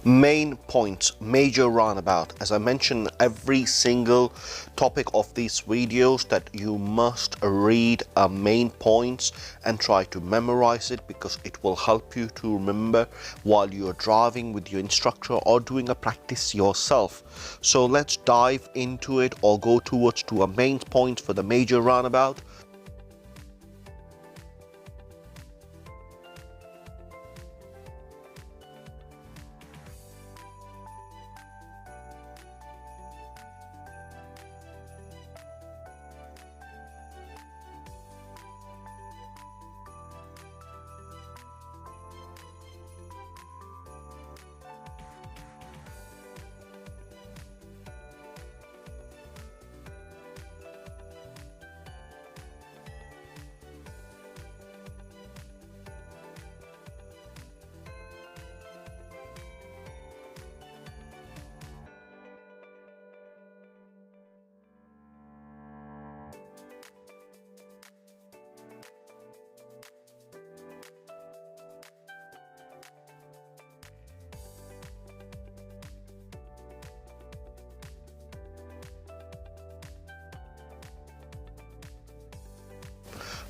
Main points, major roundabout. As I mentioned, every single topic of these videos that you must read main points and try to memorize it, because it will help you to remember while you're driving with your instructor or doing a practice yourself. So let's dive into it or go towards to a main point for the major roundabout.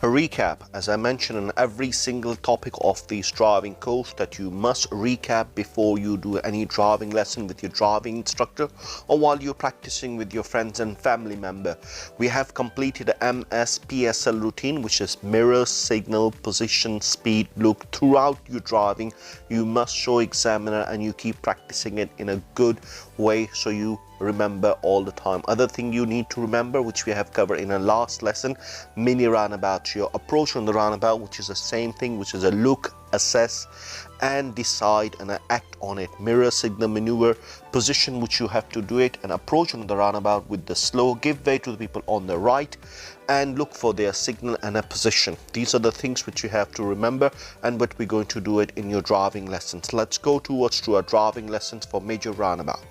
A recap, as I mentioned in every single topic of this driving course, that you must recap before you do any driving lesson with your driving instructor or while you're practicing with your friends and family member. We have completed the MSPSL routine, which is mirror, signal, position, speed, look. Throughout your driving, you must show examiner and you keep practicing it in a good way so you remember all the time. Other thing you need to remember, which we have covered in a last lesson, mini roundabout. Your approach on the roundabout, which is the same thing, which is a look, assess and decide and act on it. Mirror, signal, maneuver, position, which you have to do it, and approach on the roundabout with the slow, give way to the people on the right and look for their signal and a position. These are the things which you have to remember and what we're going to do it in your driving lessons. Let's go towards to our driving lessons for major roundabout.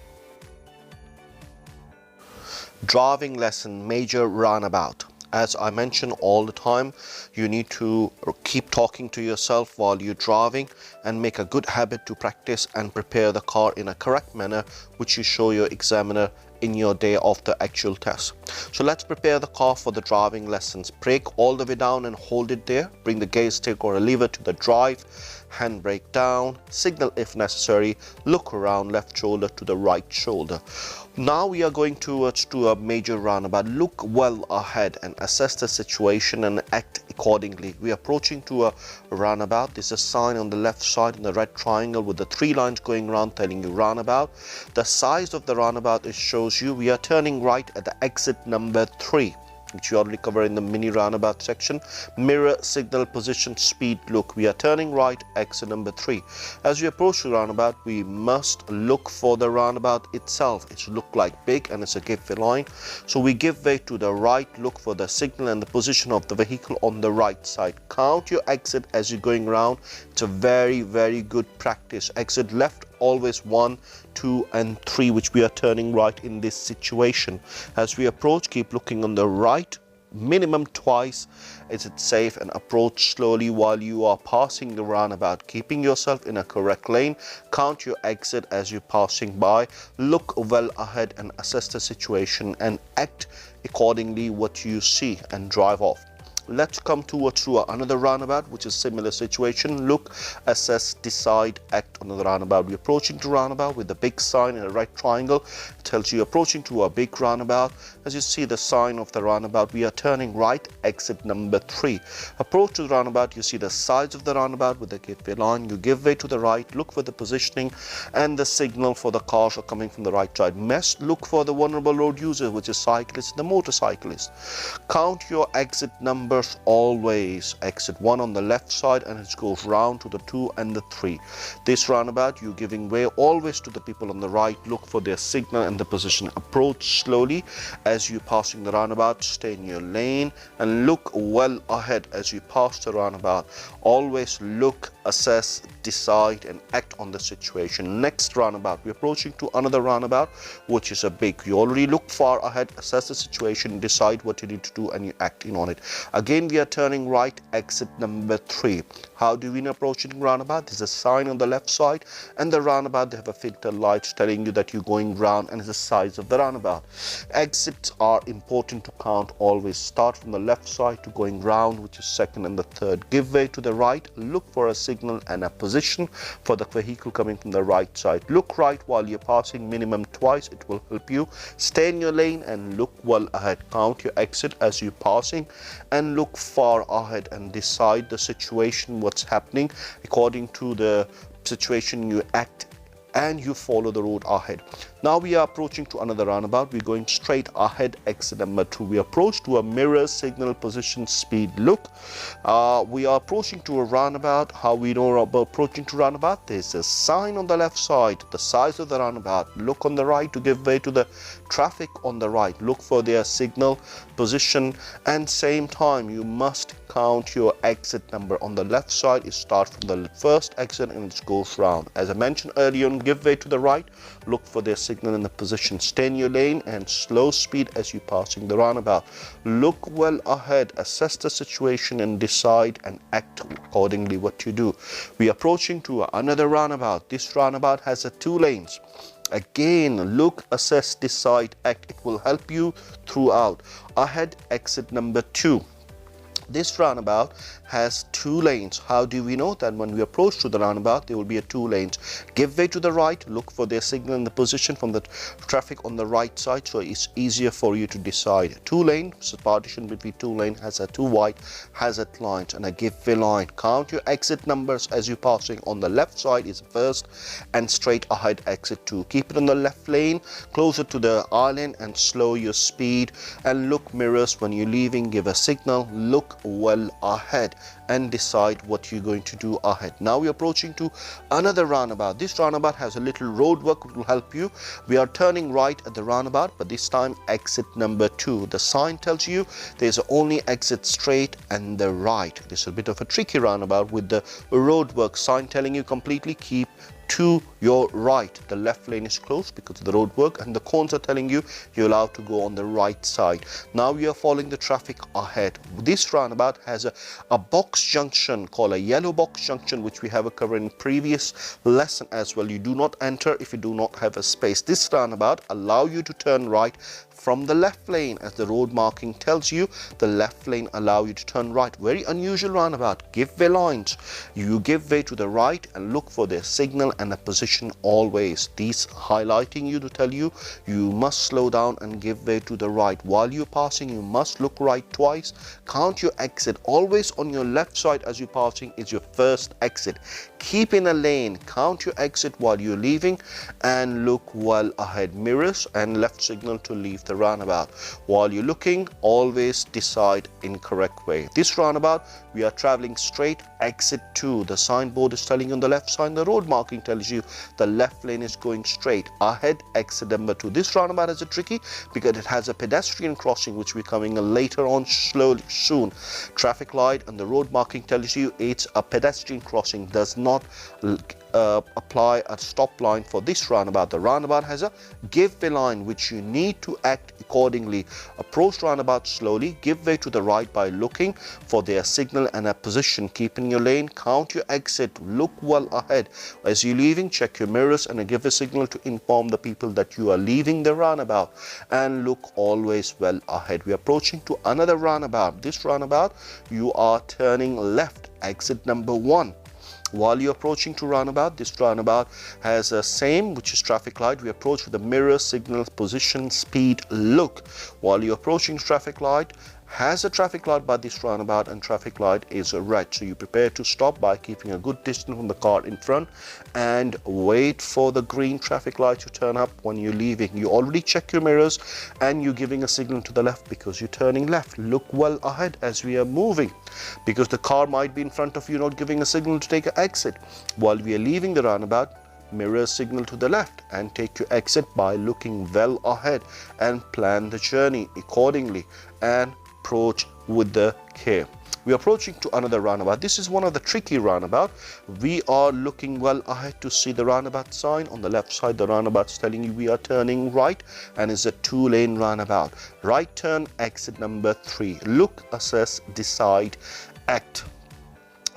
Driving lesson, major roundabout. As I mention all the time, you need to keep talking to yourself while you're driving and make a good habit to practice and prepare the car in a correct manner, which you show your examiner in your day of the actual test. So let's prepare the car for the driving lessons. Brake all the way down and hold it there. Bring the gear stick or a lever to the drive. Handbrake down. Signal if necessary. Look around, left shoulder to the right shoulder. Now we are going towards to a major roundabout. Look well ahead and assess the situation and act accordingly. We are approaching to a roundabout. There's a sign on the left side in the red triangle with the 3 lines going around telling you roundabout. The size of the roundabout it shows you we are turning right at the exit number 3, which we already covered in the mini roundabout section. Mirror, signal, position, speed, look. We are turning right, exit number 3. As we approach the roundabout, we must look for the roundabout itself. It's look like big and it's a give way line. So we give way to the right, look for the signal and the position of the vehicle on the right side. Count your exit as you're going around. It's a very, very good practice. Exit left, always 1, 2 and 3, which we are turning right in this situation. As we approach, keep looking on the right minimum twice. Is it safe, and approach slowly while you are passing the roundabout, keeping yourself in a correct lane. Count your exit as you're passing by. Look well ahead and assess the situation and act accordingly what you see and drive off. Let's come towards another roundabout, which is similar situation. Look, assess, decide, act on the roundabout. We're approaching to roundabout with the big sign in a right triangle. It tells you approaching to a big roundabout. As you see the sign of the roundabout, we are turning right, exit number 3. Approach to the roundabout, you see the sides of the roundabout with the gateway line. You give way to the right, look for the positioning and the signal for the cars are coming from the right side. Must look for the vulnerable road user, which is cyclists and the motorcyclists. Count your exit numbers always. Exit 1 on the left side and it goes round to the 2 and the 3. This roundabout, you're giving way always to the people on the right. Look for their signal and the position. Approach slowly as you're passing the roundabout. Stay in your lane and look well ahead as you pass the roundabout. Always look, assess, decide and act on the situation. Next roundabout, we're approaching to another roundabout, which is a big. You already look far ahead, assess the situation, decide what you need to do and you act in on it. Again, Again, we are turning right, exit number 3. How do we know approaching roundabout? There's a sign on the left side, and the roundabout, they have a filter light telling you that you're going round, and it's the size of the roundabout. Exits are important to count. Always start from the left side to going round, which is second and the third. Give way to the right, look for a signal and a position for the vehicle coming from the right side. Look right while you're passing minimum twice. It will help you. Stay in your lane and look well ahead. Count your exit as you're passing and look far ahead and decide the situation, what's happening. According to the situation, you act and you follow the road ahead. Now we are approaching to another roundabout. We're going straight ahead, exit number 2. We approach to a mirror, signal, position, speed, look. We are approaching to a roundabout. How we know about approaching to roundabout? There's a sign on the left side, the size of the roundabout. Look on the right to give way to the traffic on the right. Look for their signal, position, and same time you must count your exit number. On the left side, it starts from the first exit and it goes round. As I mentioned earlier, give way to the right, look for their signal in the position. Stay in your lane and slow speed as you're passing the roundabout. Look well ahead, assess the situation and decide and act accordingly what you do. We are approaching to another roundabout. This roundabout has 2 lanes. Again, look, assess, decide, act. It will help you throughout. Ahead, exit number 2. This roundabout has 2 lanes. How do we know that? When we approach to the roundabout, there will be 2 lanes. Give way to the right, look for their signal in the position from the traffic on the right side, so it's easier for you to decide. 2 lane, so partition between 2 lane has 2 white hazard lines and a give way line. Count your exit numbers as you're passing. On the left side is first and straight ahead exit 2. Keep it on the left lane, closer to the island and slow your speed and look mirrors when you're leaving. Give a signal, look well ahead and decide what you're going to do ahead. Now we're approaching to another roundabout. This roundabout has a little road work which will help you. We are turning right at the roundabout, but this time exit number 2. The sign tells you there's only exit straight and the right. This is a bit of a tricky roundabout with the road work sign telling you completely keep to your right. The left lane is closed because of the road work and the cones are telling you you're allowed to go on the right side. Now we are following the traffic ahead. This roundabout has a box junction called a yellow box junction, which we have covered in previous lesson as well. You do not enter if you do not have a space. This roundabout allow you to turn right from the left lane, as the road marking tells you. The left lane allow you to turn right. Very unusual roundabout. Give way lines. You give way to the right and look for their signal and a position always. These highlighting you to tell you you must slow down and give way to the right. While you're passing, you must look right twice. Count your exit. Always on your left side as you're passing is your first exit. Keep in a lane. Count your exit while you're leaving and look well ahead. Mirrors and left signal to leave the roundabout. While you're looking, always decide in correct way. This roundabout, we are traveling straight, exit 2. The signboard is telling you on the left side, the road marking tells you the left lane is going straight. Ahead, exit number 2. This roundabout is a tricky because it has a pedestrian crossing which will be coming later on slowly soon. Traffic light and the road marking tells you it's a pedestrian crossing, does not apply a stop line for this roundabout. The roundabout has a give way line which you need to act accordingly. Approach roundabout slowly, give way to the right by looking for their signal and a position. Keep in your lane, count your exit, look well ahead. As you're leaving, check your mirrors and give a signal to inform the people that you are leaving the roundabout, and look always well ahead. We are approaching to another roundabout. This roundabout, you are turning left, exit number 1. While you're approaching to roundabout, this roundabout has a same, which is traffic light. We approach with the mirror, signal, position, speed, look. While you're approaching traffic light, has a traffic light by this roundabout and traffic light is red. So you prepare to stop by keeping a good distance from the car in front and wait for the green traffic light to turn up when you're leaving. You already check your mirrors and you're giving a signal to the left because you're turning left. Look well ahead as we are moving because the car might be in front of you, not giving a signal to take an exit. While we are leaving the roundabout, mirror signal to the left and take your exit by looking well ahead and plan the journey accordingly and approach with the care. We're approaching to another roundabout. This is one of the tricky roundabout. We are looking well ahead to see the roundabout sign. On the left side, the roundabout's telling you we are turning right, and it's a 2-lane roundabout. Right turn, exit number 3. Look, assess, decide, act.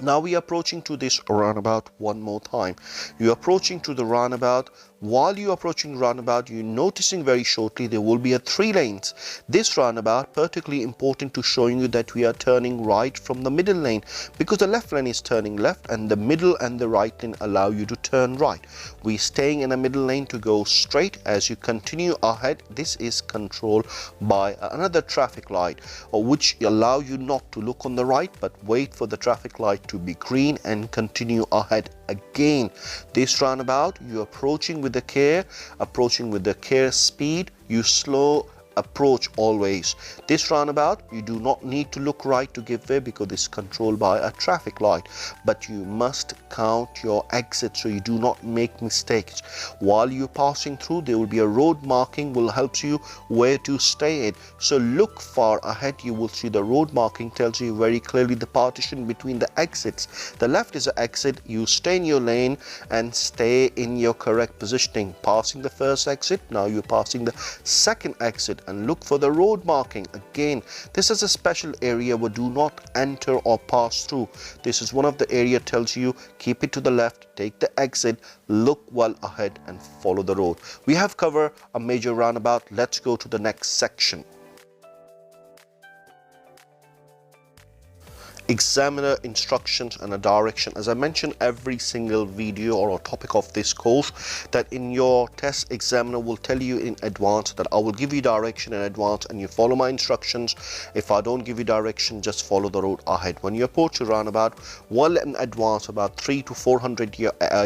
Now we are approaching to this roundabout one more time. You're approaching to the roundabout. While you're approaching roundabout, you're noticing very shortly there will be 3 lanes. This roundabout particularly important to showing you that we are turning right from the middle lane, because the left lane is turning left and the middle and the right lane allow you to turn right. We're staying in the middle lane to go straight. As you continue ahead, this is controlled by another traffic light, which allow you not to look on the right but wait for the traffic light to be green and continue ahead. Again, this roundabout, you're approaching with the care, speed. You slow approach always. This roundabout, you do not need to look right to give way because it's controlled by a traffic light, but you must count your exits so you do not make mistakes. While you're passing through, there will be a road marking will help you where to stay in. So look far ahead. You will see the road marking tells you very clearly the partition between the exits. The left is an exit. You stay in your lane and stay in your correct positioning. Passing the first exit, now you're passing the second exit, and look for the road marking. Again, this is a special area where do not enter or pass through. This is one of the area tells you keep it to the left, take the exit, look well ahead and follow the road. We have covered a major roundabout. Let's go to the next section. Examiner instructions and a direction. As I mentioned every single video or topic of this course, that in your test, examiner will tell you in advance that I will give you direction in advance and you follow my instructions. If I don't give you direction, just follow the road ahead. When you approach a roundabout well in advance, about 300 to 400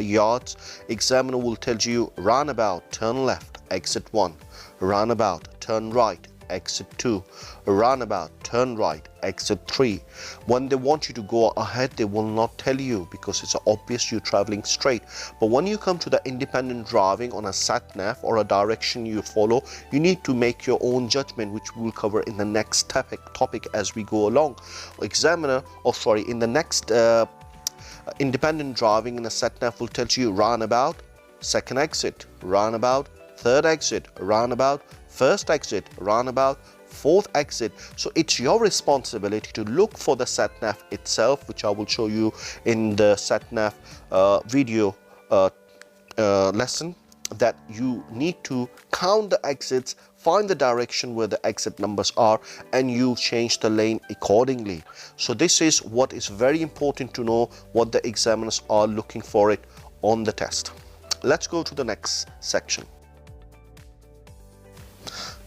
yards, examiner will tell you roundabout, turn left, exit 1, roundabout, turn right, exit 2, roundabout, turn right, exit 3. When they want you to go ahead, they will not tell you because it's obvious you're traveling straight. But when you come to the independent driving on a sat nav or a direction you follow, you need to make your own judgment, which we'll cover in the next topic as we go along. Examiner, in the next independent driving in a sat nav will tell you roundabout, second exit, roundabout, third exit, roundabout, first exit, roundabout, fourth exit. So it's your responsibility to look for the sat nav itself, which I will show you in the sat nav video lesson, that you need to count the exits, find the direction where the exit numbers are, and you change the lane accordingly. So this is what is very important to know, what the examiners are looking for it on the test. Let's go to the next section.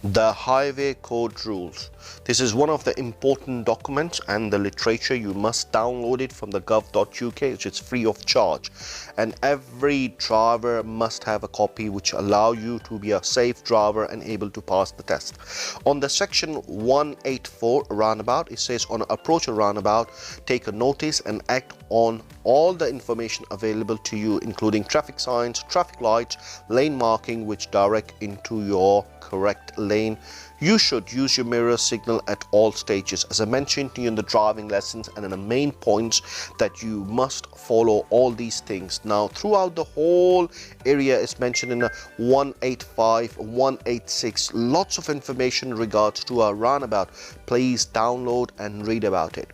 The Highway Code Rules. This is one of the important documents and the literature. You must download it from the gov.uk, which is free of charge. And every driver must have a copy which allow you to be a safe driver and able to pass the test. On the section 184 roundabout, it says on approach a roundabout, take a notice and act on all the information available to you, including traffic signs, traffic lights, lane marking which direct into your correct lane. You should use your mirror signal at all stages. As I mentioned to you in the driving lessons and in the main points, that you must follow all these things. Now throughout the whole area is mentioned in a 185, 186, lots of information in regards to our roundabout. Please download and read about it.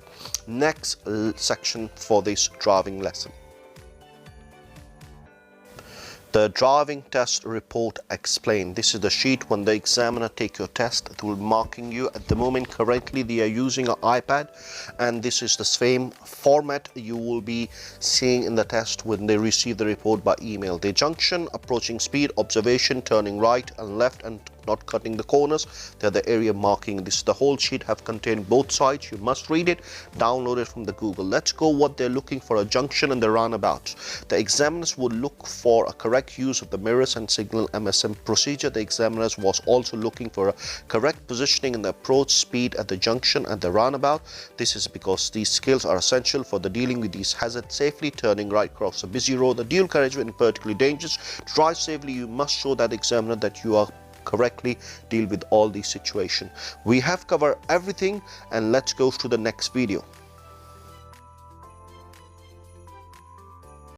Next section for this driving lesson. The driving test report explained. This is the sheet when the examiner take your test. It will marking you. At the moment currently they are using an iPad, and this is the same format you will be seeing in the test when they receive the report by email. The junction, approaching speed, observation, turning right and left and not cutting the corners. They're the area marking. This is the whole sheet have contained both sides. You must read it, download it from the Google. Let's go what they're looking for a junction and the roundabouts. The examiners would look for a correct use of the mirrors and signal MSM procedure. The examiners was also looking for a correct positioning in the approach speed at the junction and the roundabout. This is because these skills are essential for the dealing with these hazards safely. Turning right across a busy road, the dual carriageway is particularly dangerous. To drive safely, you must show that examiner that you are correctly deal with all these situations. We have covered everything, and let's go to the next video.